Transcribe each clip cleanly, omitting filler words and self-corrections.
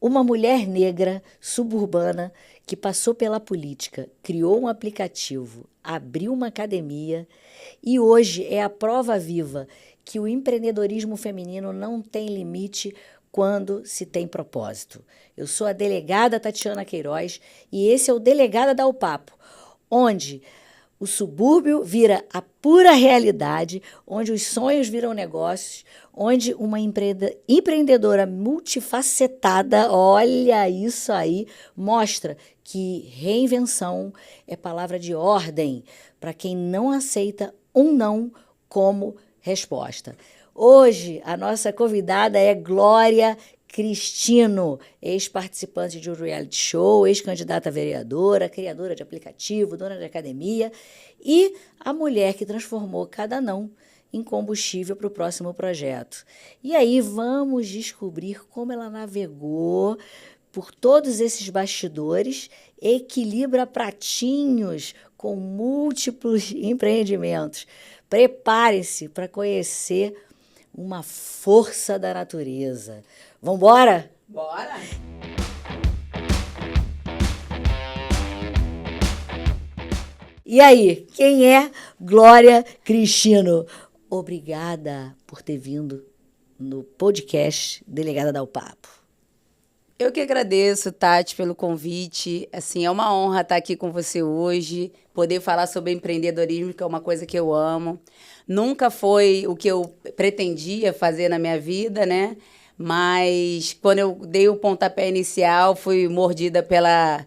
Uma mulher negra, suburbana, que passou pela política, criou um aplicativo, abriu uma academia e hoje é a prova viva que o empreendedorismo feminino não tem limite quando se tem propósito. Eu sou a delegada Tatiana Queiroz e esse é o Delegada Dá o Papo, onde o subúrbio vira a pura realidade, onde os sonhos viram negócios, onde uma empreendedora multifacetada, olha isso aí, mostra que reinvenção é palavra de ordem para quem não aceita um não como resposta. Hoje, a nossa convidada é Glória Cristino, ex-participante de um reality show, ex-candidata a vereadora, criadora de aplicativo, dona de academia e a mulher que transformou cada não em combustível para o próximo projeto. E aí vamos descobrir como ela navegou por todos esses bastidores, equilibra pratinhos com múltiplos empreendimentos. Prepare-se para conhecer uma força da natureza. Vambora? Bora! E aí, quem é Glória Cristino? Obrigada por ter vindo no podcast Delegada Dá o Papo. Eu que agradeço, Tati, pelo convite. Assim, é uma honra estar aqui com você hoje, poder falar sobre empreendedorismo, que é uma coisa que eu amo. Nunca foi o que eu pretendia fazer na minha vida, né? Mas quando eu dei o pontapé inicial, fui mordida pela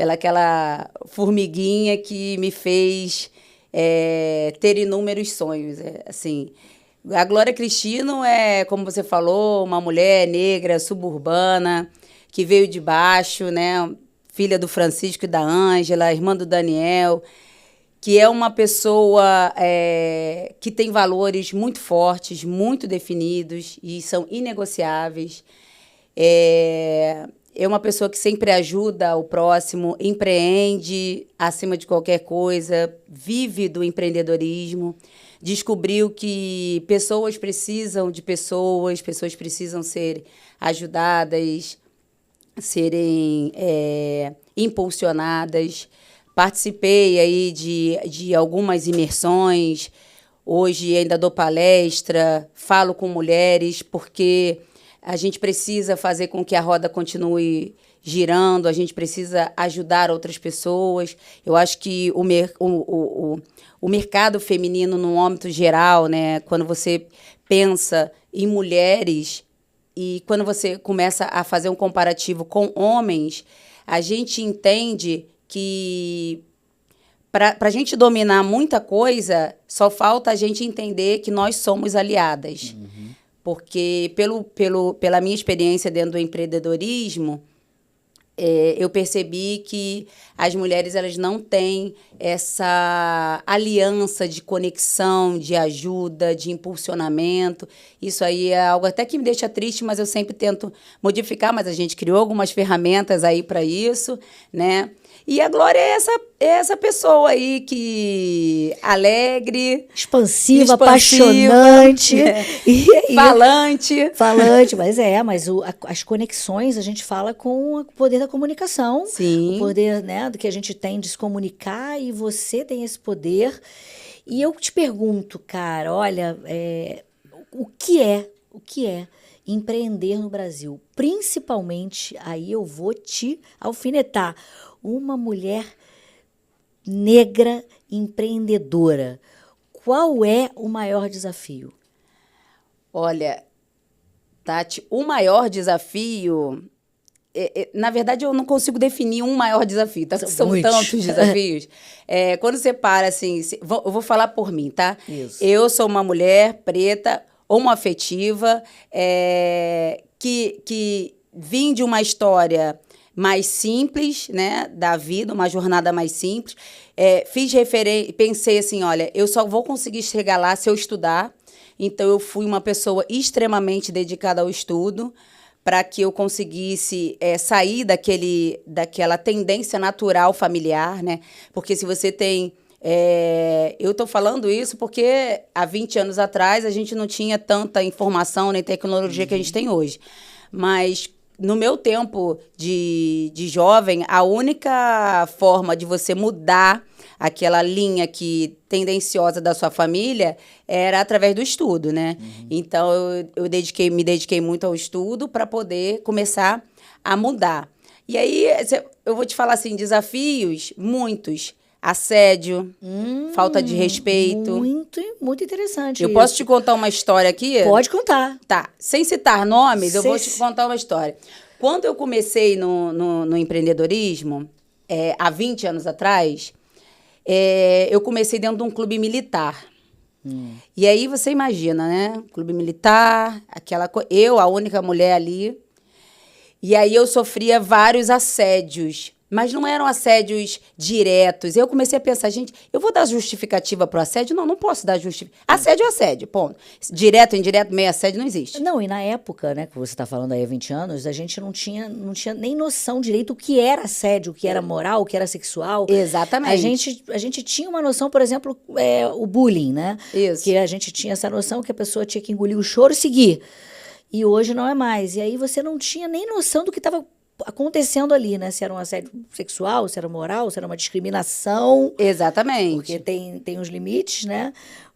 aquela formiguinha que me fez ter inúmeros sonhos. Assim, a Glória Cristino é, como você falou, uma mulher negra, suburbana, que veio de baixo, né? Filha do Francisco e da Ângela, irmã do Daniel, que é uma pessoa que tem valores muito fortes, muito definidos e são inegociáveis. É uma pessoa que sempre ajuda o próximo, empreende acima de qualquer coisa, vive do empreendedorismo, descobriu que pessoas precisam de pessoas, pessoas precisam ser ajudadas, serem impulsionadas. Participei aí de algumas imersões, hoje ainda dou palestra, falo com mulheres, porque a gente precisa fazer com que a roda continue girando, a gente precisa ajudar outras pessoas. Eu acho que o mercado feminino, no âmbito geral, né, quando você pensa em mulheres e quando você começa a fazer um comparativo com homens, a gente entende que para a gente dominar muita coisa, só falta a gente entender que nós somos aliadas. Uhum. Porque, pela minha experiência dentro do empreendedorismo, eu percebi que as mulheres elas não têm essa aliança de conexão, de ajuda, de impulsionamento. Isso aí é algo até que me deixa triste, mas eu sempre tento modificar, mas a gente criou algumas ferramentas aí para isso, né? E a Glória é essa pessoa aí que alegre, expansiva, apaixonante, falante, mas as conexões a gente fala com o poder da comunicação. Sim. O poder, né, do que a gente tem de se comunicar, e você tem esse poder. E eu te pergunto, cara, olha, o que é empreender no Brasil? Principalmente, aí eu vou te alfinetar, uma mulher negra empreendedora. Qual é o maior desafio? Olha, Tati, o maior desafio... na verdade, eu não consigo definir um maior desafio, tá? São tantos desafios. Quando você para, assim... eu vou falar por mim, tá? Isso. Eu sou uma mulher preta, homoafetiva, que vim de uma história mais simples, né, da vida, uma jornada mais simples. Pensei assim, olha, eu só vou conseguir chegar lá se eu estudar. Então, eu fui uma pessoa extremamente dedicada ao estudo para que eu conseguisse sair daquela tendência natural familiar, né? Porque se você tem... eu estou falando isso porque há 20 anos atrás a gente não tinha tanta informação nem tecnologia que a gente tem hoje. Mas no meu tempo de jovem, a única forma de você mudar aquela linha que tendenciosa da sua família era através do estudo, né? Então, eu me dediquei muito ao estudo para poder começar a mudar. E aí, eu vou te falar assim, desafios, muitos. Assédio, falta de respeito. Muito interessante. Eu posso te contar uma história aqui? Pode contar. Tá. Sem citar nomes, eu vou te contar uma história. Quando eu comecei no empreendedorismo, há 20 anos atrás, eu comecei dentro de um clube militar. E aí você imagina, né? Clube militar, eu, a única mulher ali. E aí eu sofria vários assédios. Mas não eram assédios diretos. Eu comecei a pensar, gente, eu vou dar justificativa pro assédio? Não posso dar justificativa. Assédio é assédio, ponto. Direto, indireto, meio assédio não existe. Não, e na época, né, que você está falando aí há 20 anos, a gente não tinha nem noção direito o que era assédio, o que era moral, o que era sexual. Exatamente. A gente tinha uma noção, por exemplo, o bullying, né? Isso. Que a gente tinha essa noção que a pessoa tinha que engolir o choro e seguir. E hoje não é mais. E aí você não tinha nem noção do que estava acontecendo ali, né? Se era um assédio sexual, se era moral, se era uma discriminação. Exatamente. Porque tem os limites, né?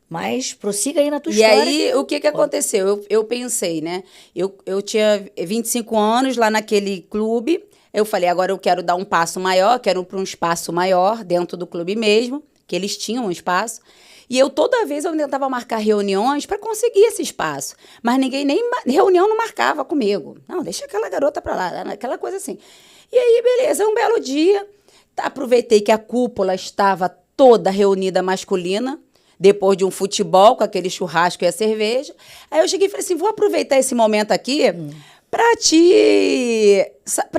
Mas prossiga aí na tua E história. aí, o que aconteceu? Eu pensei, né? Eu tinha 25 anos lá naquele clube. Eu falei, agora eu quero dar um passo maior, quero ir para um espaço maior dentro do clube mesmo, que eles tinham um espaço. E toda vez eu tentava marcar reuniões para conseguir esse espaço. Mas ninguém, nem reunião não marcava comigo. Não, deixa aquela garota para lá, aquela coisa assim. E aí, beleza, um belo dia, aproveitei que a cúpula estava toda reunida masculina, depois de um futebol, com aquele churrasco e a cerveja. Aí eu cheguei e falei assim, vou aproveitar esse momento aqui para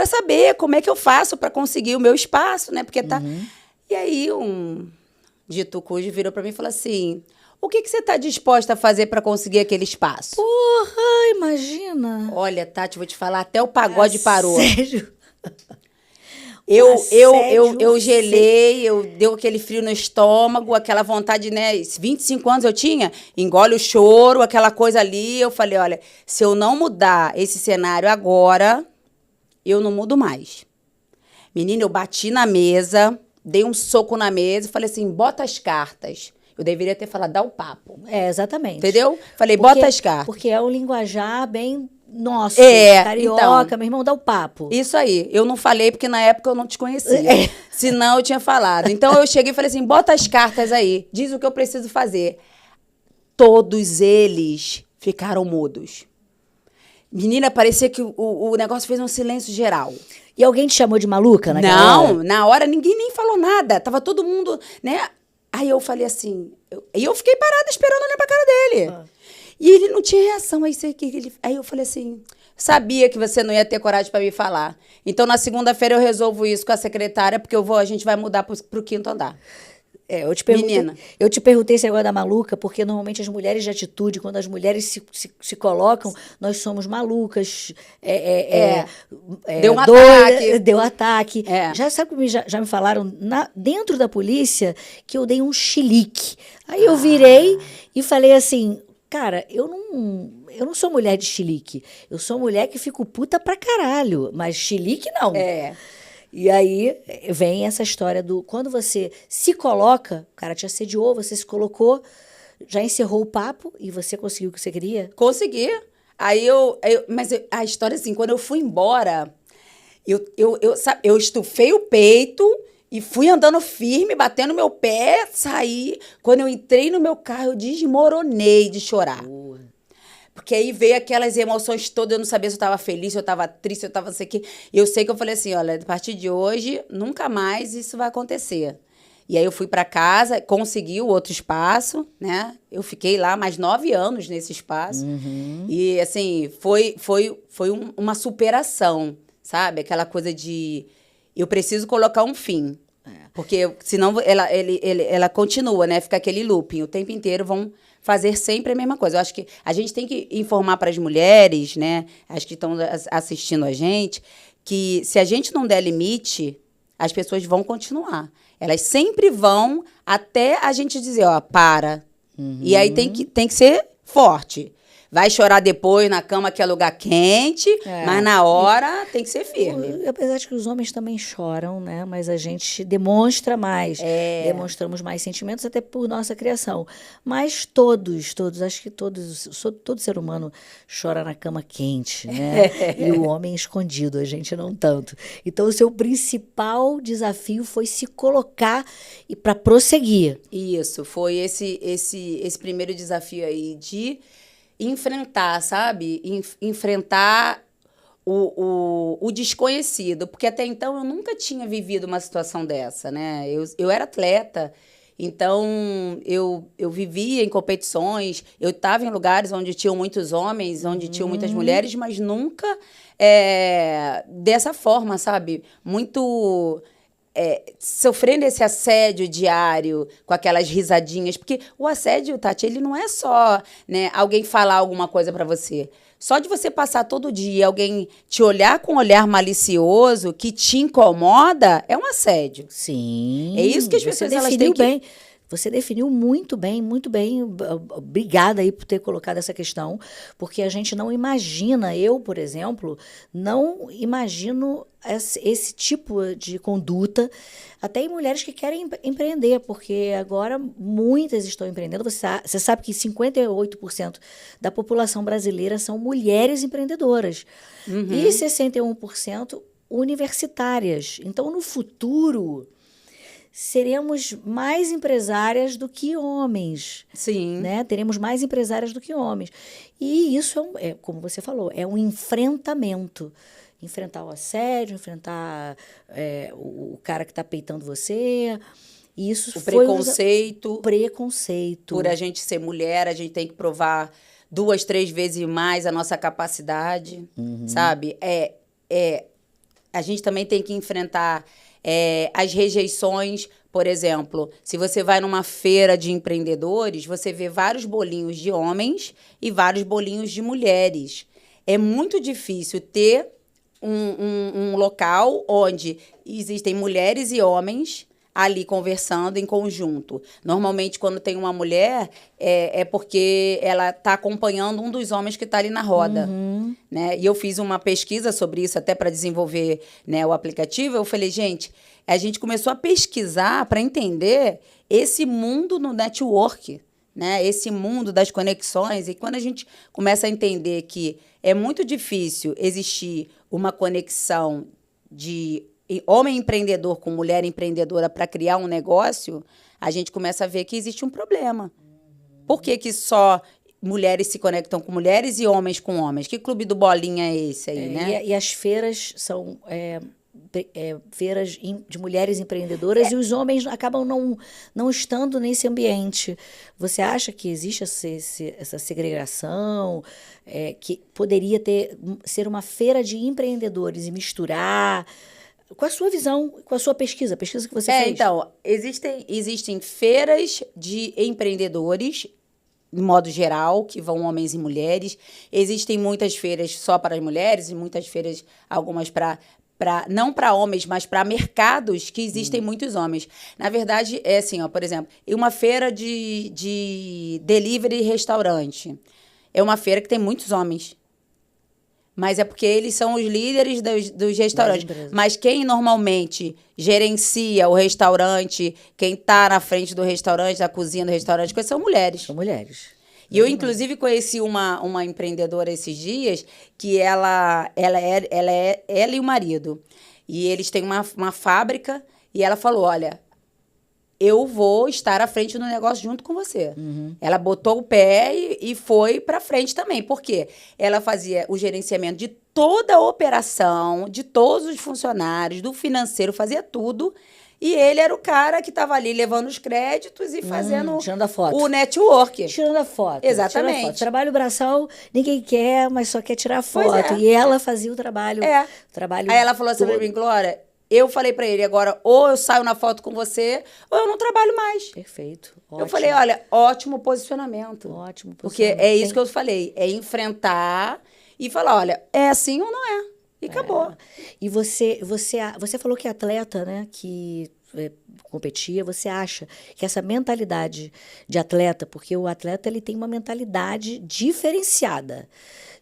saber como é que eu faço para conseguir o meu espaço, né? Porque tá... E aí dito cujo virou para mim e falou assim, o que você está disposta a fazer para conseguir aquele espaço? Porra, imagina. Olha, Tati, vou te falar, até o pagode parou. Sério? Eu gelei, deu aquele frio no estômago, aquela vontade, né? 25 anos eu tinha, engole o choro, aquela coisa ali. Eu falei, olha, se eu não mudar esse cenário agora, eu não mudo mais. Menina, eu bati na mesa, dei um soco na mesa e falei assim, bota as cartas. Eu deveria ter falado, dá o papo. Exatamente. Entendeu? Falei, bota as cartas. Porque é um linguajar bem nosso, carioca, então, meu irmão, dá o papo. Isso aí. Eu não falei porque na época eu não te conhecia. Senão eu tinha falado. Então eu cheguei e falei assim, bota as cartas aí. Diz o que eu preciso fazer. Todos eles ficaram mudos. Menina, parecia que o negócio fez um silêncio geral. E alguém te chamou de maluca naquela hora? Não, na hora ninguém nem falou nada. Tava todo mundo, né? Aí eu falei assim... eu fiquei parada esperando olhar pra cara dele. E ele não tinha reação. Aí eu falei assim... Sabia que você não ia ter coragem para me falar. Então, na segunda-feira, eu resolvo isso com a secretária, porque a gente vai mudar pro 5º andar. Eu te perguntei esse negócio da maluca, porque normalmente as mulheres de atitude, quando as mulheres se colocam, nós somos malucas. Deu um ataque. Deu ataque. Já sabe que já me falaram dentro da polícia que eu dei um chilique. Aí eu virei e falei assim, cara, eu não sou mulher de chilique. Eu sou mulher que fico puta pra caralho, mas chilique não. E aí vem essa história do... Quando você se coloca, o cara te assediou, você se colocou, já encerrou o papo e você conseguiu o que você queria? Consegui. Mas a história assim, quando eu fui embora, eu estufei o peito e fui andando firme, batendo meu pé, saí. Quando eu entrei no meu carro, eu desmoronei de chorar. Porque aí veio aquelas emoções todas, eu não sabia se eu estava feliz, se eu estava triste, se eu estava não sei o quê. E eu sei que eu falei assim, olha, a partir de hoje, nunca mais isso vai acontecer. E aí eu fui para casa, consegui o outro espaço, né? Eu fiquei lá mais 9 anos nesse espaço. E, assim, foi uma superação, sabe? Aquela coisa de... Eu preciso colocar um fim. Porque senão ela continua, né? Fica aquele looping. O tempo inteiro vão fazer sempre a mesma coisa. Eu acho que a gente tem que informar para as mulheres, né? As que estão assistindo a gente, que se a gente não der limite, as pessoas vão continuar. Elas sempre vão até a gente dizer, ó, para. E aí tem que ser forte. Vai chorar depois na cama, que é lugar quente, mas na hora tem que ser firme. Apesar de que os homens também choram, né? Mas a gente demonstra mais. Demonstramos mais sentimentos, até por nossa criação. Mas todos, acho que todo ser humano chora na cama quente, né? E o homem escondido, a gente não tanto. Então, o seu principal desafio foi se colocar e para prosseguir. Isso, foi esse primeiro desafio aí de enfrentar, sabe? Enfrentar o desconhecido, porque até então eu nunca tinha vivido uma situação dessa, né? Eu era atleta, então eu vivia em competições, eu estava em lugares onde tinham muitos homens, onde tinham muitas mulheres, mas nunca dessa forma, sabe? Muito... sofrendo esse assédio diário, com aquelas risadinhas. Porque o assédio, Tati, ele não é só, né, alguém falar alguma coisa pra você. Só de você passar todo dia, alguém te olhar com um olhar malicioso, que te incomoda, é um assédio. Sim. É isso que as pessoas elas têm que... bem. Você definiu muito bem, muito bem. Obrigada aí por ter colocado essa questão, porque a gente não imagina, eu, por exemplo, não imagino esse tipo de conduta, até em mulheres que querem empreender, porque agora muitas estão empreendendo. Você sabe que 58% da população brasileira são mulheres empreendedoras e 61% universitárias. Então, no futuro, seremos mais empresárias do que homens. Sim. Né? Teremos mais empresárias do que homens. E isso como você falou, é um enfrentamento. Enfrentar o assédio, enfrentar o cara que está peitando você. Isso o preconceito. Preconceito. Por a gente ser mulher, a gente tem que provar 2, 3 vezes mais a nossa capacidade, sabe? A gente também tem que enfrentar as rejeições. Por exemplo, se você vai numa feira de empreendedores, você vê vários bolinhos de homens e vários bolinhos de mulheres. É muito difícil ter um local onde existem mulheres e homens ali conversando em conjunto. Normalmente, quando tem uma mulher, é porque ela está acompanhando um dos homens que está ali na roda. Né? E eu fiz uma pesquisa sobre isso até para desenvolver, né, o aplicativo. Eu falei, gente, a gente começou a pesquisar para entender esse mundo no network, né? Esse mundo das conexões. E quando a gente começa a entender que é muito difícil existir uma conexão de homem empreendedor com mulher empreendedora para criar um negócio, a gente começa a ver que existe um problema. Por que só mulheres se conectam com mulheres e homens com homens? Que clube do bolinha é esse aí, né? E as feiras são feiras de mulheres empreendedoras e os homens acabam não estando nesse ambiente. Você acha que existe essa segregação, que poderia ser uma feira de empreendedores e misturar? Com a sua visão, com a sua pesquisa, a pesquisa que você fez. Então, existem feiras de empreendedores, de modo geral, que vão homens e mulheres. Existem muitas feiras só para as mulheres e muitas feiras, algumas não para homens, mas para mercados que existem muitos homens. Na verdade, é assim, ó, por exemplo, uma feira de delivery e restaurante. É uma feira que tem muitos homens. Mas é porque eles são os líderes dos restaurantes. Mas quem normalmente gerencia o restaurante, quem está na frente do restaurante, da cozinha do restaurante, são mulheres. São mulheres. E eu, inclusive, conheci uma empreendedora esses dias, que ela e o marido. E eles têm uma fábrica, e ela falou, olha, eu vou estar à frente do negócio junto com você. Ela botou o pé e foi para frente também. Por quê? Ela fazia o gerenciamento de toda a operação, de todos os funcionários, do financeiro, fazia tudo. E ele era o cara que estava ali levando os créditos e fazendo tirando a foto. O network. Tirando a foto. Exatamente. Tirando a foto. Trabalho braçal, ninguém quer, mas só quer tirar foto. E ela fazia o trabalho. Aí ela falou assim pra mim, Glória, eu falei pra ele, agora, ou eu saio na foto com você, ou eu não trabalho mais. Perfeito. Ótimo. Eu falei, olha, ótimo posicionamento. Ótimo posicionamento. Porque é isso que eu falei, é enfrentar e falar, olha, é assim ou não é? E acabou. E você falou que é atleta, né? Que competia, você acha que essa mentalidade de atleta, porque o atleta ele tem uma mentalidade diferenciada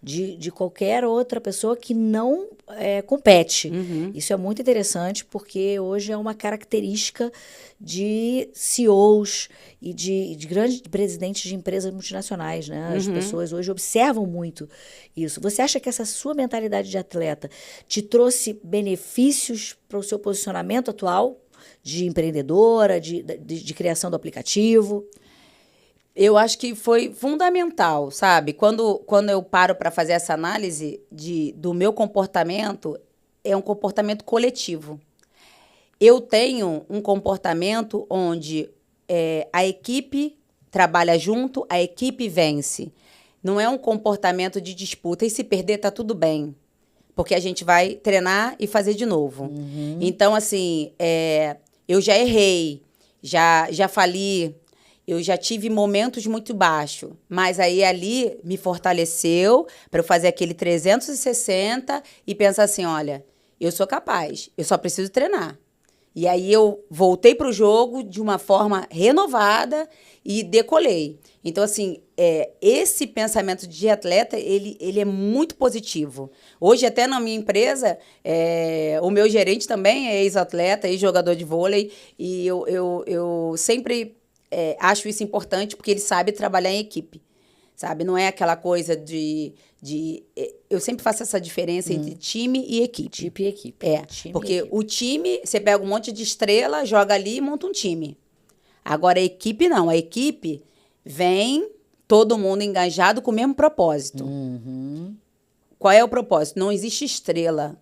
de qualquer outra pessoa que não compete. Isso é muito interessante, porque hoje é uma característica de CEOs e de grandes presidentes de empresas multinacionais, né? As pessoas hoje observam muito isso. Você acha que essa sua mentalidade de atleta te trouxe benefícios para o seu posicionamento atual de empreendedora, de criação do aplicativo? Eu acho que foi fundamental, sabe? Quando eu paro para fazer essa análise do meu comportamento, é um comportamento coletivo. Eu tenho um comportamento onde a equipe trabalha junto, a equipe vence. Não é um comportamento de disputa. E se perder, tá tudo bem. Porque a gente vai treinar e fazer de novo. Então, assim, eu já errei, já fali. Eu já tive momentos muito baixos, mas aí ali me fortaleceu para eu fazer aquele 360 e pensar assim, olha, eu sou capaz, eu só preciso treinar. E aí eu voltei para o jogo de uma forma renovada e decolei. Então, assim, esse pensamento de atleta, ele é muito positivo. Hoje, até na minha empresa, o meu gerente também é ex-atleta, ex-jogador de vôlei, e eu sempre... acho isso importante porque ele sabe trabalhar em equipe, sabe? Não é aquela coisa eu sempre faço essa diferença entre time e equipe. Time e equipe. Porque o time, você pega um monte de estrela, joga ali e monta um time. Agora, a equipe não. A equipe vem todo mundo engajado com o mesmo propósito. Qual é o propósito? Não existe estrela.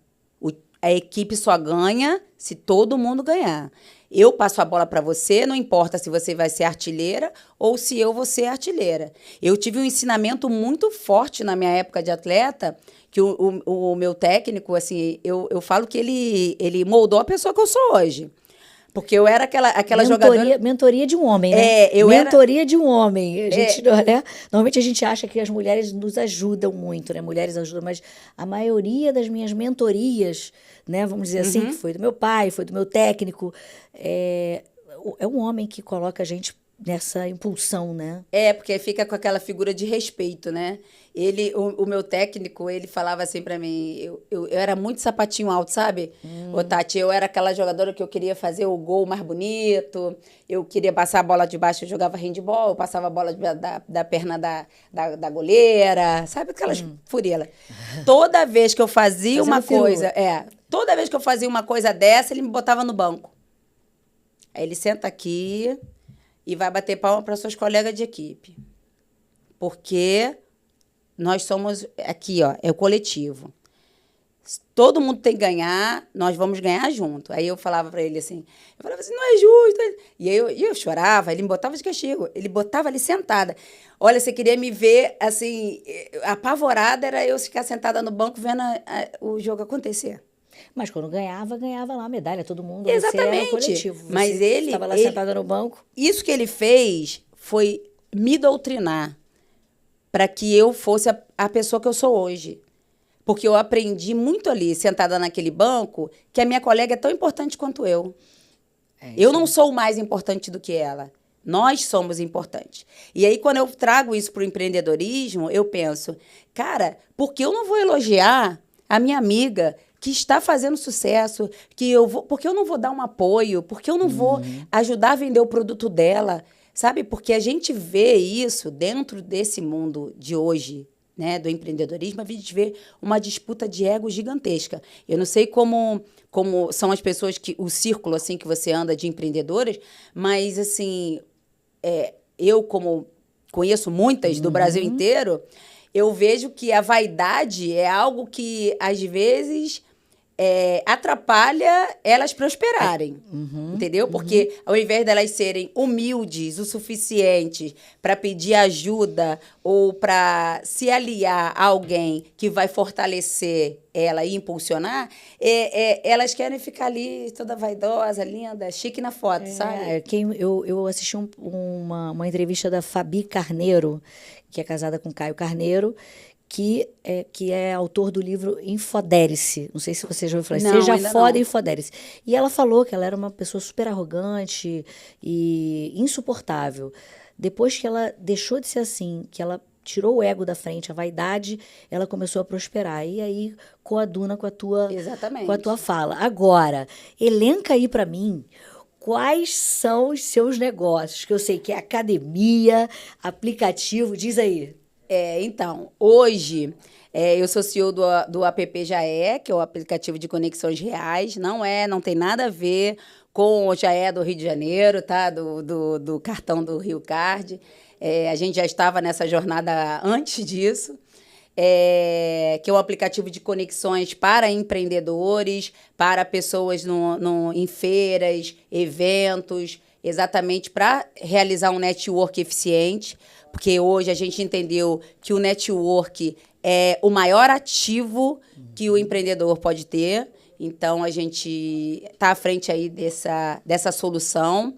A equipe só ganha se todo mundo ganhar. Eu passo a bola para você, não importa se você vai ser artilheira ou se eu vou ser artilheira. Eu tive um ensinamento muito forte na minha época de atleta, que o meu técnico, assim, eu falo que ele moldou a pessoa que eu sou hoje. Porque eu era aquela jogadora... Mentoria de um homem, né? Mentoria de um homem. Né? Normalmente a gente acha que as mulheres nos ajudam muito, né? Mulheres ajudam, mas a maioria das minhas mentorias, né? Vamos dizer assim, que foi do meu pai, foi do meu técnico, é um homem que coloca a gente nessa impulsão, né? Porque fica com aquela figura de respeito, né? O meu técnico, ele falava assim pra mim, eu era muito sapatinho alto, sabe? Ô, Tati, eu era aquela jogadora que eu queria fazer o gol mais bonito, eu queria passar a bola de baixo, eu jogava handball, eu passava a bola da perna da goleira, sabe aquelas furilas. Toda vez que eu fazia toda vez que eu fazia uma coisa dessa, ele me botava no banco. Aí ele senta aqui e vai bater palma para suas colegas de equipe. Porque nós somos, aqui, ó, é o coletivo. Todo mundo tem que ganhar, nós vamos ganhar junto. Aí eu falava para ele assim, não é justo. E eu chorava, ele me botava de castigo, ele botava ali sentada. Olha, você queria me ver, assim, apavorada, era eu ficar sentada no banco vendo o jogo acontecer. Mas quando ganhava lá a medalha, todo mundo. Exatamente. Você era coletivo. Mas ele estava lá sentada no banco. Isso que ele fez foi me doutrinar para que eu fosse a pessoa que eu sou hoje. Porque eu aprendi muito ali, sentada naquele banco, que a minha colega é tão importante quanto eu. Eu não sou mais importante do que ela. Nós somos importantes. E aí, quando eu trago isso para o empreendedorismo, eu penso, cara, por que eu não vou elogiar a minha amiga que está fazendo sucesso, porque eu não vou dar um apoio, porque eu não vou ajudar a vender o produto dela, sabe? Porque a gente vê isso dentro desse mundo de hoje, né, do empreendedorismo, a gente vê uma disputa de ego gigantesca. Eu não sei como são as pessoas, o círculo assim que você anda de empreendedoras, mas assim, eu como conheço muitas do Brasil inteiro, eu vejo que a vaidade é algo que, às vezes, atrapalha elas prosperarem, entendeu? Porque ao invés delas serem humildes o suficiente para pedir ajuda ou para se aliar a alguém que vai fortalecer ela e impulsionar, elas querem ficar ali toda vaidosa, linda, chique na foto, sabe? Eu assisti uma entrevista da Fabi Carneiro, que é casada com Caio Carneiro, que é autor do livro Infodere-se. Não sei se você já ouviu falar. Não, Seja ainda foda não. e infodere-se. E ela falou que ela era uma pessoa super arrogante e insuportável. Depois que ela deixou de ser assim, que ela tirou o ego da frente, a vaidade, ela começou a prosperar. E aí coaduna com a tua Exatamente. fala. Agora, elenca aí para mim quais são os seus negócios, que eu sei que é academia, aplicativo, diz aí. Então, hoje eu sou CEO do app Jaé, que é o aplicativo de conexões reais. Não tem nada a ver com o Jaé do Rio de Janeiro, tá? Do cartão do Rio Card. A gente já estava nessa jornada antes disso. Que é um aplicativo de conexões para empreendedores, para pessoas em feiras, eventos, exatamente para realizar um network eficiente, porque hoje a gente entendeu que o network é o maior ativo que o empreendedor pode ter. Então, a gente está à frente aí dessa solução.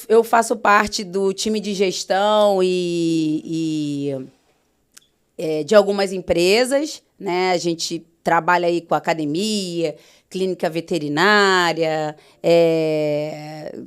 Eu faço parte do time de gestão de algumas empresas, né? A gente trabalha aí com academia, clínica veterinária,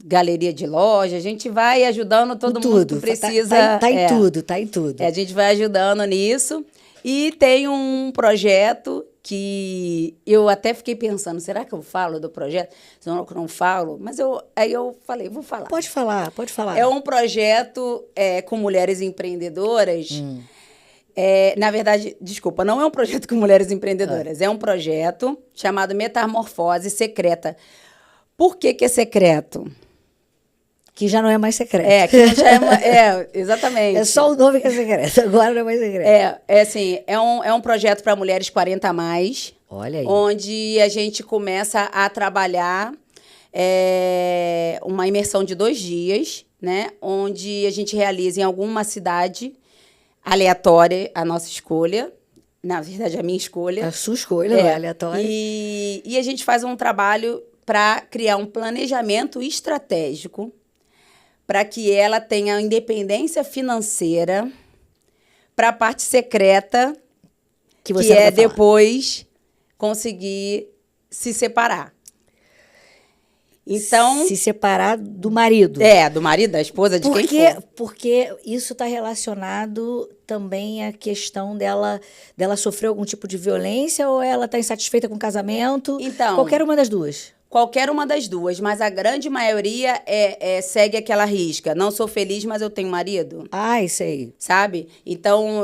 galeria de loja. A gente vai ajudando todo mundo que precisa. Tá em tudo, tá em tudo. A gente vai ajudando nisso. E tem um projeto que eu até fiquei pensando, será que eu falo do projeto? Senão eu não falo. Mas aí eu falei, vou falar. Pode falar, pode falar. É um projeto com mulheres empreendedoras. Na verdade, desculpa, não é um projeto com mulheres empreendedoras. É um projeto chamado Metamorfose Secreta. Por que é secreto? Que já não é mais secreto. Que já exatamente. É só o nome que é secreto, agora não é mais secreto. É um projeto para mulheres 40 a mais. Olha aí. Onde a gente começa a trabalhar uma imersão de 2 dias, né? Onde a gente realiza em alguma cidade aleatória a nossa escolha. Na verdade, a minha escolha. A sua escolha, não é aleatória. E a gente faz um trabalho para criar um planejamento estratégico para que ela tenha independência financeira para a parte secreta, que é depois conseguir se separar. Então, se separar do marido. Do marido, da esposa, de quem for. Porque isso está relacionado também à questão dela sofrer algum tipo de violência ou ela está insatisfeita com o casamento? Então, qualquer uma das duas. Qualquer uma das duas, mas a grande maioria segue aquela risca. Não sou feliz, mas eu tenho marido. Isso aí. Sabe? Então,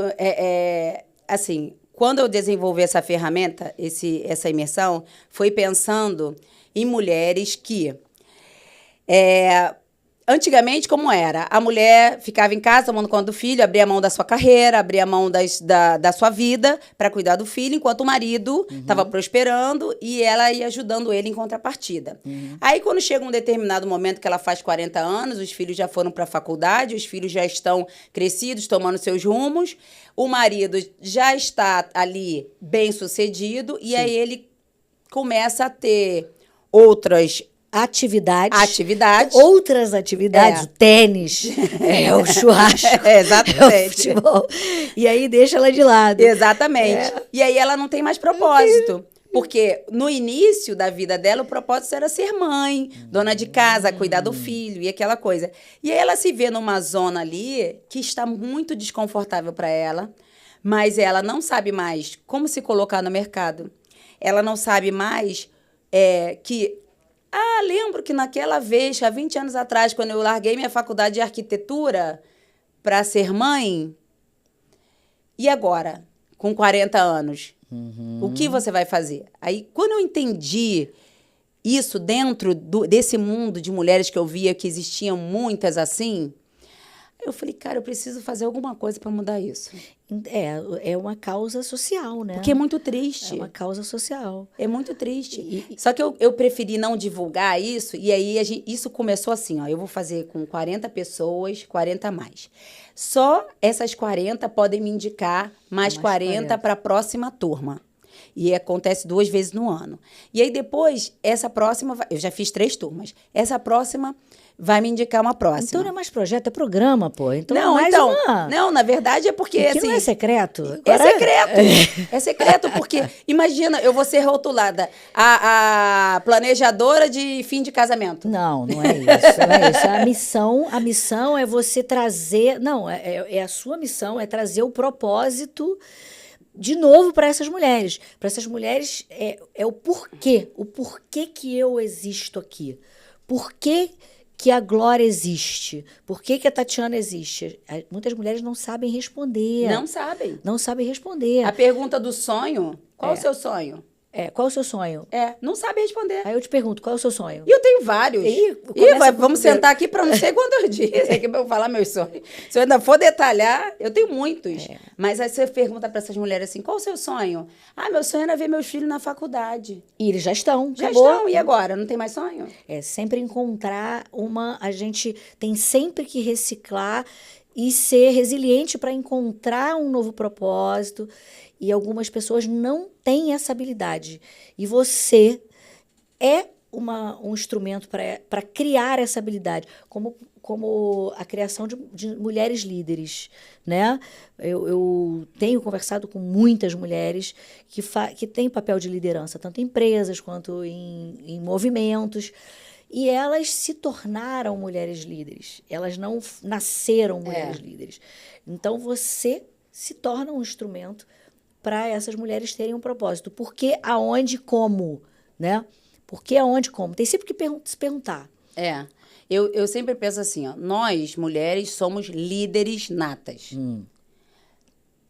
assim, quando eu desenvolvi essa ferramenta, essa imersão, foi pensando em mulheres que... Antigamente, como era? A mulher ficava em casa tomando conta do filho, abria mão da sua carreira, abria mão da sua vida para cuidar do filho, enquanto o marido estava prosperando e ela ia ajudando ele em contrapartida. Aí, quando chega um determinado momento que ela faz 40 anos, os filhos já foram para a faculdade, os filhos já estão crescidos, tomando seus rumos, o marido já está ali bem-sucedido e aí ele começa a ter outras atividades. Outras atividades, o tênis, o churrasco, exatamente. O futebol. E aí deixa ela de lado. Exatamente. E aí ela não tem mais propósito. Porque no início da vida dela, o propósito era ser mãe, dona de casa, cuidar do filho e aquela coisa. E aí ela se vê numa zona ali que está muito desconfortável para ela, mas ela não sabe mais como se colocar no mercado. Ela não sabe mais lembro que naquela vez, há 20 anos atrás, quando eu larguei minha faculdade de arquitetura para ser mãe, e agora, com 40 anos, o que você vai fazer? Aí, quando eu entendi isso dentro desse mundo de mulheres que eu via que existiam muitas assim, eu falei, cara, eu preciso fazer alguma coisa para mudar isso. É uma causa social, né? Porque é muito triste. É uma causa social. É muito triste. Só que eu preferi não divulgar isso, e aí isso começou assim, eu vou fazer com 40 pessoas, 40 a mais. Só essas 40 podem me indicar mais 40 para a próxima turma. E acontece 2 vezes no ano. E aí depois, essa próxima, eu já fiz 3 turmas. Essa próxima vai me indicar uma próxima. Então não é mais projeto, é programa, pô. Então Não, é mais então, uma... não, na verdade é porque, Porque assim... não é secreto. É Agora- secreto. É secreto, porque, imagina, eu vou ser rotulada a planejadora de fim de casamento. Não, não é isso. Não é isso. A missão é você trazer... Não, é a sua missão, é trazer o propósito de novo para essas mulheres. Para essas mulheres é o porquê. O porquê que eu existo aqui. Por que a Glória existe? Por que a Tatiana existe? Muitas mulheres não sabem responder. Não sabem. Não sabem responder. A pergunta do sonho, qual o seu sonho? Qual é o seu sonho? Não sabe responder. Aí eu te pergunto, qual é o seu sonho? E eu tenho vários. Começa Vamos com o sentar aqui para não sei quantos dias aqui para eu falar meus sonhos. Se eu ainda for detalhar, eu tenho muitos. Mas aí você pergunta para essas mulheres assim, qual o seu sonho? Meu sonho era ver meus filhos na faculdade. E eles já estão. Já acabou. estão, e agora? Não tem mais sonho? É sempre encontrar uma... A gente tem sempre que reciclar e ser resiliente para encontrar um novo propósito. E algumas pessoas não têm essa habilidade. E você é um instrumento para criar essa habilidade, como a criação de mulheres líderes, né? Eu tenho conversado com muitas mulheres que têm papel de liderança, tanto em empresas quanto em movimentos, e elas se tornaram mulheres líderes. Elas não nasceram mulheres líderes. Então, você se torna um instrumento para essas mulheres terem um propósito. Por que, aonde, como, né? Por que, aonde, como? Tem sempre que se perguntar. Eu sempre penso assim, ó, nós, mulheres, somos líderes natas.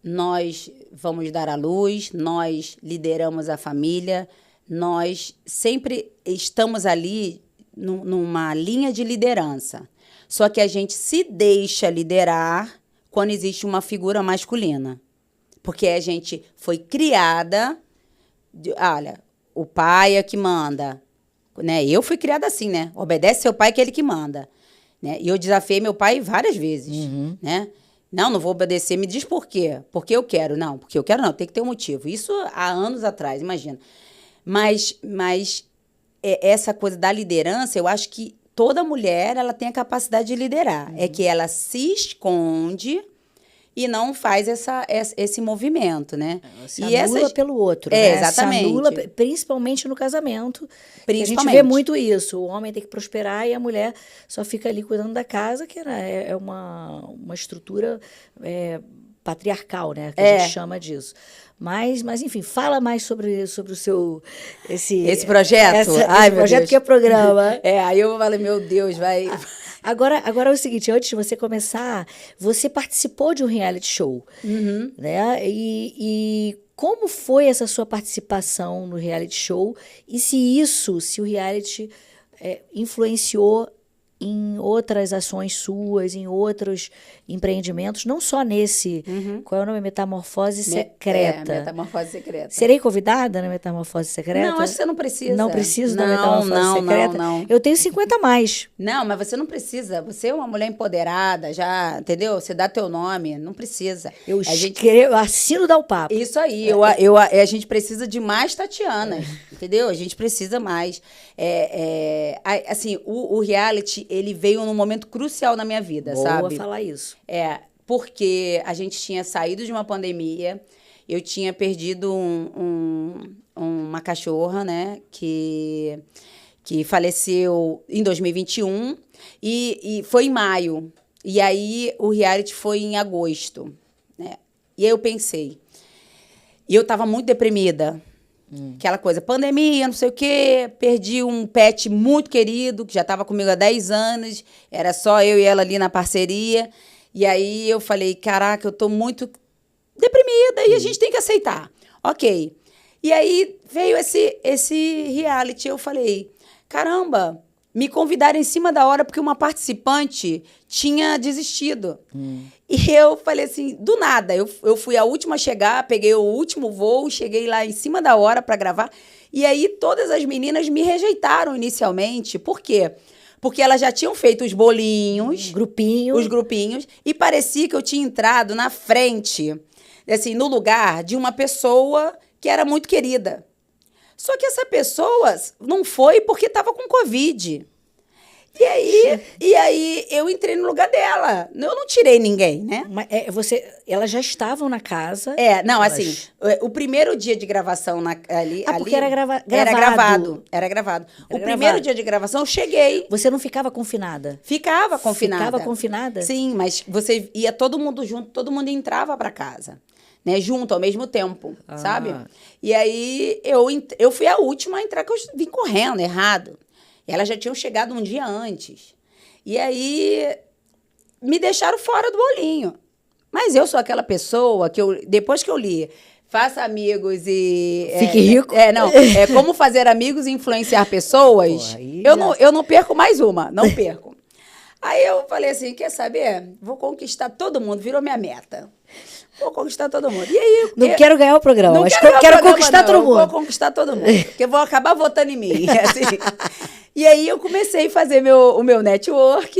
Nós vamos dar à luz, nós lideramos a família, nós sempre estamos ali numa linha de liderança. Só que a gente se deixa liderar quando existe uma figura masculina. Porque a gente foi criada... olha, o pai é que manda. Né? Eu fui criada assim, né? Obedece seu pai que é ele que manda. Né? E eu desafiei meu pai várias vezes. Né? Não vou obedecer. Me diz por quê. Porque eu quero. Não, porque eu quero não. Tem que ter um motivo. Isso há anos atrás, imagina. Mas essa coisa da liderança, eu acho que toda mulher ela tem a capacidade de liderar. É que ela se esconde... e não faz esse movimento, né? Se anula pelo outro, né? Exatamente. Se anula, principalmente no casamento. Principalmente. A gente vê muito isso. O homem tem que prosperar e a mulher só fica ali cuidando da casa, que é uma estrutura patriarcal, né? Que a gente chama disso. Mas, enfim, fala mais sobre o seu... Esse projeto? Esse projeto que é programa. Aí eu falei, meu Deus, vai... Agora é o seguinte, antes de você começar, você participou de um reality show, né? E como foi essa sua participação no reality show? E se o reality influenciou em outras ações suas, em outros empreendimentos, não só nesse... Qual é o nome? Metamorfose Secreta. Metamorfose Secreta. Serei convidada na Metamorfose Secreta? Não, acho que você não precisa. Não preciso da Metamorfose Secreta? Não. Eu tenho 50 a mais. Não, mas você não precisa. Você é uma mulher empoderada, já, entendeu? Você dá teu nome, não precisa. Eu assino dar o papo. Isso aí. A gente precisa de mais Tatianas, entendeu? A gente precisa mais. Assim, o reality, ele veio num momento crucial na minha vida, sabe? Boa falar isso. Porque a gente tinha saído de uma pandemia, eu tinha perdido uma cachorra, né, que faleceu em 2021, e foi em maio. E aí o reality foi em agosto, né? E aí eu pensei, e eu estava muito deprimida. Aquela coisa, pandemia, não sei o quê, perdi um pet muito querido, que já estava comigo há 10 anos, era só eu e ela ali na parceria. E aí eu falei, caraca, eu tô muito deprimida e a gente tem que aceitar. Ok. E aí veio esse reality, eu falei, caramba, me convidaram em cima da hora porque uma participante tinha desistido. E eu falei assim, do nada, eu fui a última a chegar, peguei o último voo, cheguei lá em cima da hora para gravar. E aí todas as meninas me rejeitaram inicialmente. Por quê? Porque elas já tinham feito os bolinhos. Os grupinhos. E parecia que eu tinha entrado na frente, assim, no lugar de uma pessoa que era muito querida. Só que essa pessoa não foi porque estava com Covid. E aí eu entrei no lugar dela. Eu não tirei ninguém, né? Mas elas já estavam na casa. Não, elas... assim, o primeiro dia de gravação porque era gravado. Era gravado. O primeiro dia de gravação eu cheguei. Você não ficava confinada? Ficava confinada. Ficava confinada? Sim, mas você ia todo mundo junto, todo mundo entrava para casa. Né, junto, ao mesmo tempo, sabe? E aí eu fui a última a entrar, que eu vim correndo, errado. Elas já tinham chegado um dia antes. E aí, me deixaram fora do bolinho. Mas eu sou aquela pessoa que, depois que eu li Faça Amigos e... Fique rico. Como fazer amigos e influenciar pessoas. Pô, eu não perco mais uma, não perco. Aí eu falei assim, quer saber? Vou conquistar todo mundo, virou minha meta. Vou conquistar todo mundo. E aí, não quero ganhar o programa, mas quero conquistar todo mundo. Vou conquistar todo mundo, porque vou acabar votando em mim. Assim. E aí eu comecei a fazer o meu network,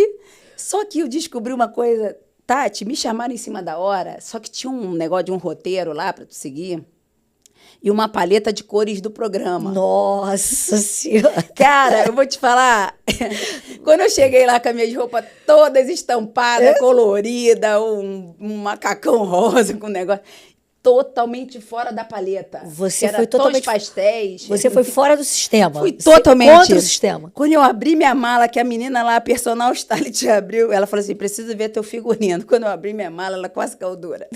só que eu descobri uma coisa, Tati, me chamaram em cima da hora, só que tinha um negócio de um roteiro lá para tu seguir, e uma paleta de cores do programa. Nossa Senhora! Cara, eu vou te falar, quando eu cheguei lá com as minhas roupas todas estampadas, coloridas, um macacão rosa com um negócio... totalmente fora da paleta. Você foi totalmente... tons pastéis. Você foi fora do sistema. Fui totalmente... contra o sistema. Quando eu abri minha mala, que a menina lá, a personal stylist, abriu, ela falou assim, preciso ver teu figurino. Quando eu abri minha mala, ela quase caiu dura.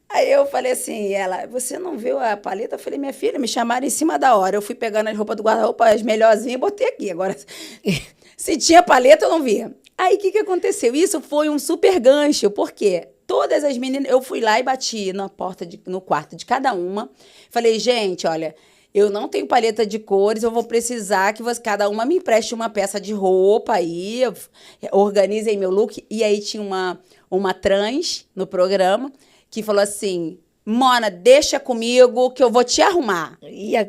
Aí eu falei assim, você não viu a paleta? Eu falei, minha filha, me chamaram em cima da hora. Eu fui pegando as roupas do guarda-roupa, as melhorzinhas, e botei aqui. Agora, se tinha paleta, eu não via. Aí, o que aconteceu? Isso foi um super gancho, por quê? Todas as meninas, eu fui lá e bati no quarto de cada uma. Falei, gente, olha, eu não tenho paleta de cores, eu vou precisar que cada uma me empreste uma peça de roupa aí, organizem meu look. E aí tinha uma trans no programa que falou assim, Mona, deixa comigo que eu vou te arrumar.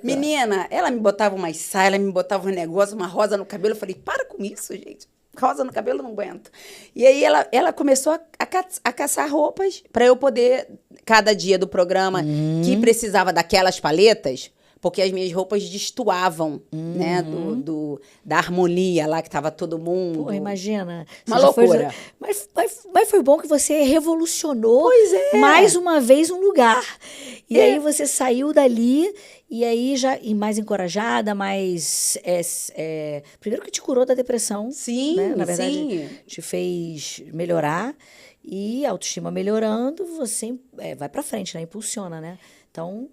Menina, ela me botava umas saias, ela me botava um negócio, uma rosa no cabelo. Eu falei, para com isso, gente. Rosa no cabelo, não aguento. E aí ela começou a caçar roupas para eu poder, cada dia do programa, que precisava daquelas paletas, porque as minhas roupas destoavam, né, da harmonia lá que tava todo mundo. Pô, imagina. Uma loucura. Mas foi bom que você revolucionou mais uma vez um lugar. E aí você saiu dali e aí mais encorajada, mais... primeiro que te curou da depressão. Sim, né? Na verdade, sim. Te fez melhorar. E a autoestima melhorando, você vai pra frente, né? Impulsiona, né? Então...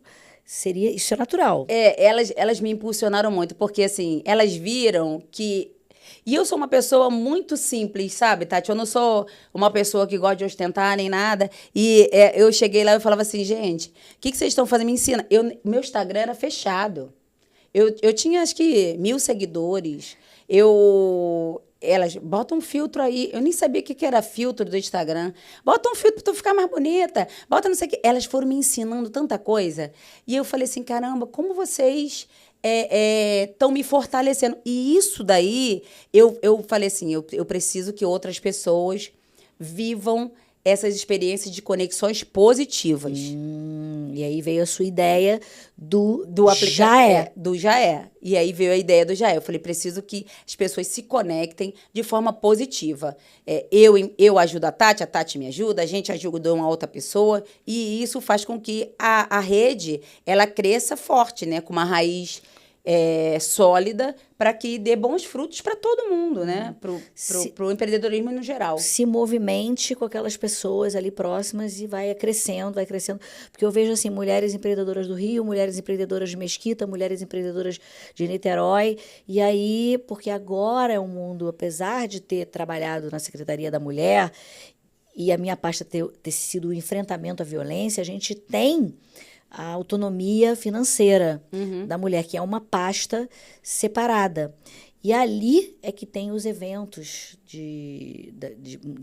isso é natural. Elas me impulsionaram muito, porque, assim, elas viram que... E eu sou uma pessoa muito simples, sabe, Tati? Eu não sou uma pessoa que gosta de ostentar nem nada. E eu cheguei lá e falava assim, gente, o que vocês estão fazendo? Me ensina. Meu Instagram era fechado. Eu tinha, acho que, 1.000 seguidores. Elas botam um filtro aí. Eu nem sabia o que era filtro do Instagram. Bota um filtro para tu ficar mais bonita. Bota não sei o que. Elas foram me ensinando tanta coisa. E eu falei assim, caramba, como vocês estão me fortalecendo. E isso daí, eu falei assim, eu preciso que outras pessoas vivam essas experiências de conexões positivas. E aí veio a sua ideia do Já é. E aí veio a ideia do Já é. Eu falei, preciso que as pessoas se conectem de forma positiva. Eu ajudo a Tati me ajuda, a gente ajuda uma outra pessoa, e isso faz com que a rede ela cresça forte, né? Com uma raiz sólida, para que dê bons frutos para todo mundo, né? Pro empreendedorismo no geral. Se movimente com aquelas pessoas ali próximas e vai crescendo. Porque eu vejo assim, mulheres empreendedoras do Rio, mulheres empreendedoras de Mesquita, mulheres empreendedoras de Niterói. E aí, porque agora é um mundo, apesar de ter trabalhado na Secretaria da Mulher e a minha pasta ter sido o enfrentamento à violência, a gente tem a autonomia financeira da mulher, que é uma pasta separada. E ali é que tem os eventos de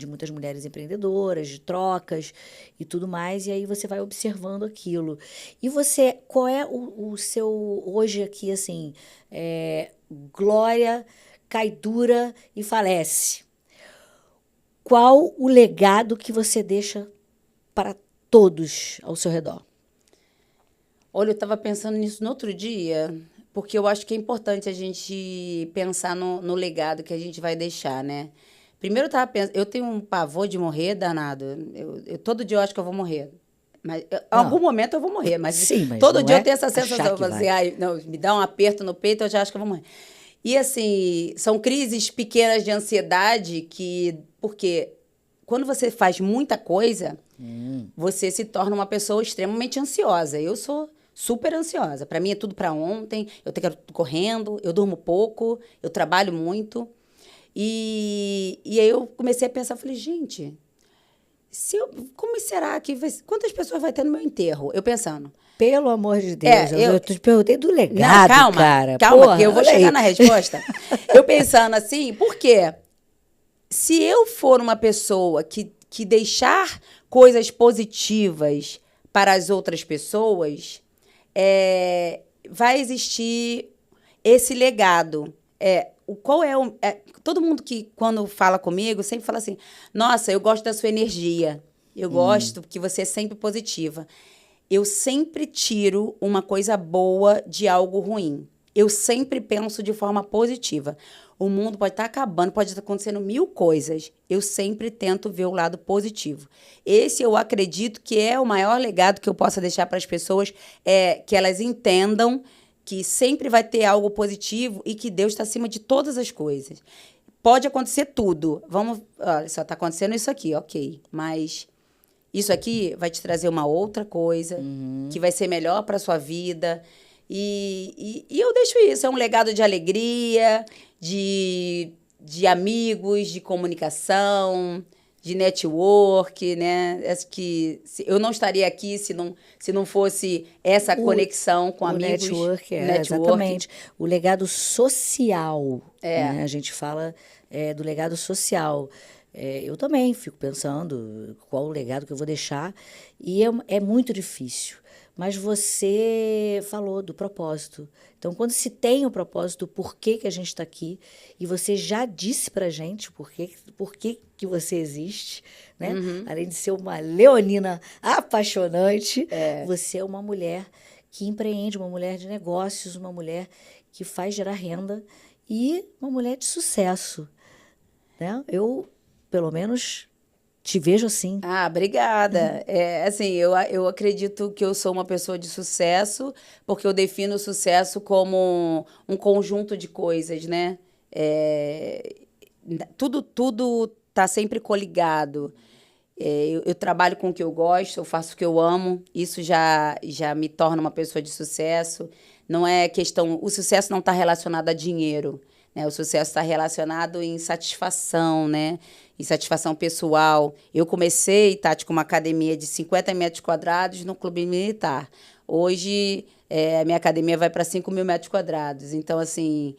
muitas mulheres empreendedoras, de trocas e tudo mais, e aí você vai observando aquilo. E você, qual é o seu, hoje aqui, assim, Glória cai dura e falece. Qual o legado que você deixa para todos ao seu redor? Olha, eu estava pensando nisso no outro dia, porque eu acho que é importante a gente pensar no legado que a gente vai deixar, né? Primeiro eu tava pensando, eu tenho um pavor de morrer danado. Todo dia eu acho que eu vou morrer. Mas em algum Não, momento eu vou morrer, mas sim, mas todo não dia eu é tenho essa achar sensação, eu que falo assim, vai. ai, não, me dá um aperto no peito, eu já acho que eu vou morrer. E assim, são crises pequenas de ansiedade porque quando você faz muita coisa, você se torna uma pessoa extremamente ansiosa. Eu sou super ansiosa. Para mim é tudo para ontem, eu quero tudo correndo, eu durmo pouco, eu trabalho muito. E aí eu comecei a pensar, falei, gente, como será que quantas pessoas vai ter no meu enterro? Eu pensando. Pelo amor de Deus, É, eu te perguntei do não, legado, cara. calma, que Porra, eu vou olha chegar aí. na resposta. Eu pensando assim, por quê? Se eu for uma pessoa que deixar coisas positivas para as outras pessoas, vai existir esse legado. Qual é o. Todo mundo que, quando fala comigo, sempre fala assim: nossa, eu gosto da sua energia. Eu gosto que você é sempre positiva. Eu sempre tiro uma coisa boa de algo ruim. Eu sempre penso de forma positiva. O mundo pode estar acabando, pode estar acontecendo mil coisas. Eu sempre tento ver o lado positivo. Esse eu acredito que é o maior legado que eu possa deixar para as pessoas, que elas entendam que sempre vai ter algo positivo e que Deus está acima de todas as coisas. Pode acontecer tudo. Olha, só está acontecendo isso aqui, ok. Mas isso aqui vai te trazer uma outra coisa que vai ser melhor para sua vida. E eu deixo isso. É um legado de alegria, de amigos, de comunicação, de network, né? Eu não estaria aqui se não fosse essa O, conexão com o amigos. network, Network. exatamente. O legado social, É. né? A gente fala do legado social. Eu também fico pensando qual o legado que eu vou deixar. E é muito difícil. Mas você falou do propósito. Então, quando se tem o propósito, por que que a gente está aqui, e você já disse para a gente por que você existe, né? Além de ser uma leonina apaixonante, você é uma mulher que empreende, uma mulher de negócios, uma mulher que faz gerar renda e uma mulher de sucesso, né? Eu, pelo menos, te vejo assim. Ah, obrigada. Assim, eu acredito que eu sou uma pessoa de sucesso, porque eu defino o sucesso como um conjunto de coisas, né? É, tudo tá sempre coligado. Eu trabalho com o que eu gosto, eu faço o que eu amo, isso já me torna uma pessoa de sucesso. Não é questão. O sucesso não está relacionado a dinheiro, né? O sucesso está relacionado em satisfação, né? Em satisfação pessoal. Eu comecei, Tati, com uma academia de 50 metros quadrados no Clube Militar. Hoje, a minha academia vai para 5 mil metros quadrados. Então, assim,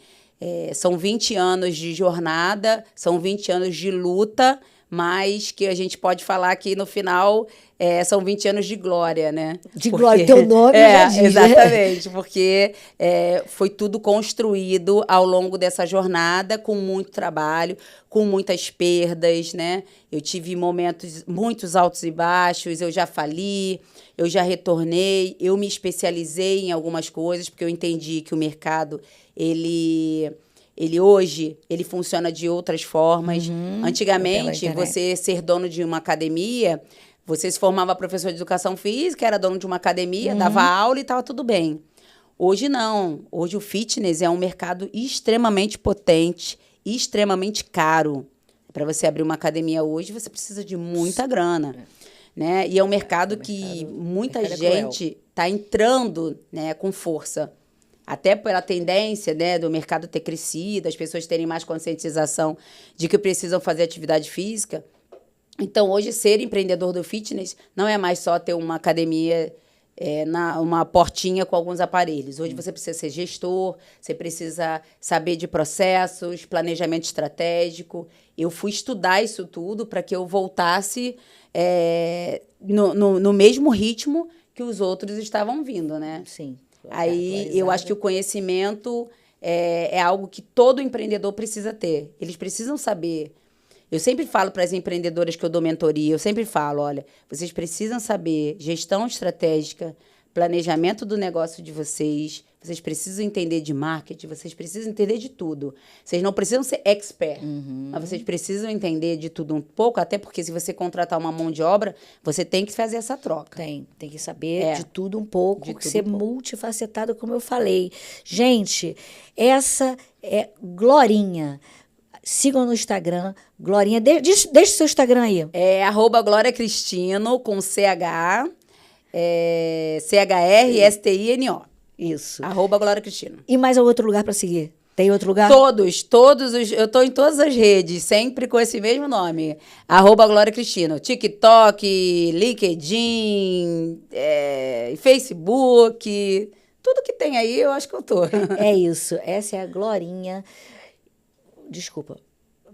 são 20 anos de jornada, são 20 anos de luta, mas que a gente pode falar que no final são 20 anos de glória, né? De glória, teu nome já diz, né? Exatamente, porque foi tudo construído ao longo dessa jornada, com muito trabalho, com muitas perdas, né? Eu tive momentos, muitos altos e baixos, eu já fali, eu já retornei, eu me especializei em algumas coisas, porque eu entendi que o mercado, ele hoje, ele funciona de outras formas. Pela Antigamente, internet. você ser dono de uma academia, você se formava professor de educação física, era dono de uma academia, dava aula e estava tudo bem. Hoje não. Hoje o fitness é um mercado extremamente potente, extremamente caro. Para você abrir uma academia hoje, você precisa de muita grana. Né? E é um mercado que muita mercado é cruel. gente está entrando, né, com força. Até pela tendência, né, do mercado ter crescido, as pessoas terem mais conscientização de que precisam fazer atividade física. Então, hoje, ser empreendedor do fitness não é mais só ter uma academia, uma portinha com alguns aparelhos. Hoje você precisa ser gestor, você precisa saber de processos, planejamento estratégico. Eu fui estudar isso tudo para que eu voltasse no mesmo ritmo que os outros estavam vindo, né? Sim. Aí eu acho que o conhecimento é algo que todo empreendedor precisa ter. Eles precisam saber. Eu sempre falo para as empreendedoras que eu dou mentoria, eu sempre falo, olha, vocês precisam saber gestão estratégica, planejamento do negócio de vocês. Vocês precisam entender de marketing, vocês precisam entender de tudo. Vocês não precisam ser expert, mas vocês precisam entender de tudo um pouco, até porque se você contratar uma mão de obra, você tem que fazer essa troca. Tem que saber de tudo um pouco, ser multifacetado, como eu falei. Gente, essa é Glorinha. Sigam no Instagram, Glorinha. Deixa o seu Instagram aí. É @GloriaCristino, com CH, CHRSTINO. Isso. @GloriaCristino. E mais outro lugar para seguir? Tem outro lugar? Todos eu tô em todas as redes, sempre com esse mesmo nome. @GloriaCristino. TikTok, LinkedIn, Facebook, tudo que tem aí eu acho que eu tô. É isso, essa é a Glorinha. Desculpa.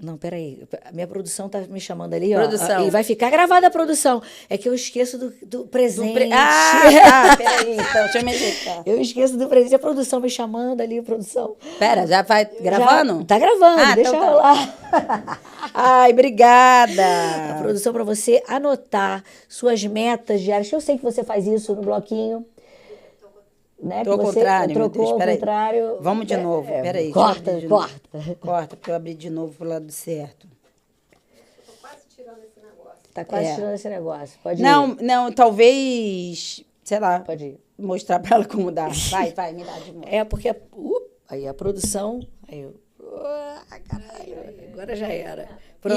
Não, peraí. A minha produção tá me chamando ali, Produção. ó. E vai ficar gravada a produção. É que eu esqueço do presente. Peraí, então, deixa eu me ajeitar. Eu esqueço do presente. A produção me chamando ali, a produção. Pera, já vai gravando? Já, tá gravando, deixa então eu lá. Ai, obrigada. A produção para você anotar suas metas diárias. Eu sei que você faz isso no bloquinho. Né? Tô ao contrário, meu Deus, peraí. Contrário. Vamos de novo, peraí. Corta. Corta, porque eu abri de novo pro lado certo. Tô quase tirando esse negócio. Tá quase tirando esse negócio. Pode ir. Não, talvez, sei lá, Pode ir. mostrar pra ela como dá. Vai, me dá de novo. É porque aí a produção... Aí eu, caralho, agora já era. Pronto.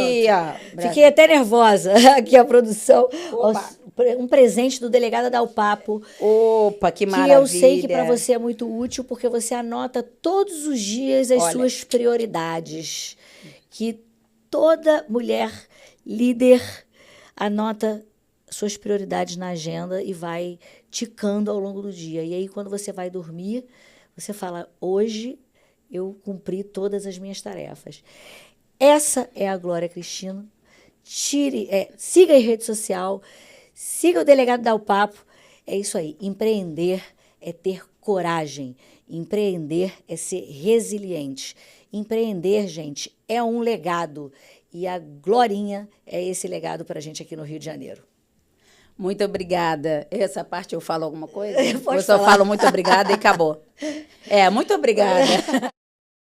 Fiquei até nervosa aqui a produção. Um presente do delegado Dá o Papo. Opa, que maravilha. Que eu sei que para você é muito útil, porque você anota todos os dias as suas prioridades. Que toda mulher líder anota suas prioridades na agenda e vai ticando ao longo do dia. E aí, quando você vai dormir, você fala, hoje eu cumpri todas as minhas tarefas. Essa é a Glória Cristina. Siga em rede social, siga o delegado Dá o Papo. É isso aí. Empreender é ter coragem. Empreender é ser resiliente. Empreender, gente, é um legado. E a Glorinha é esse legado para a gente aqui no Rio de Janeiro. Muito obrigada. Essa parte eu falo alguma coisa? Pode eu só falar. falo muito obrigada e acabou. Muito obrigada.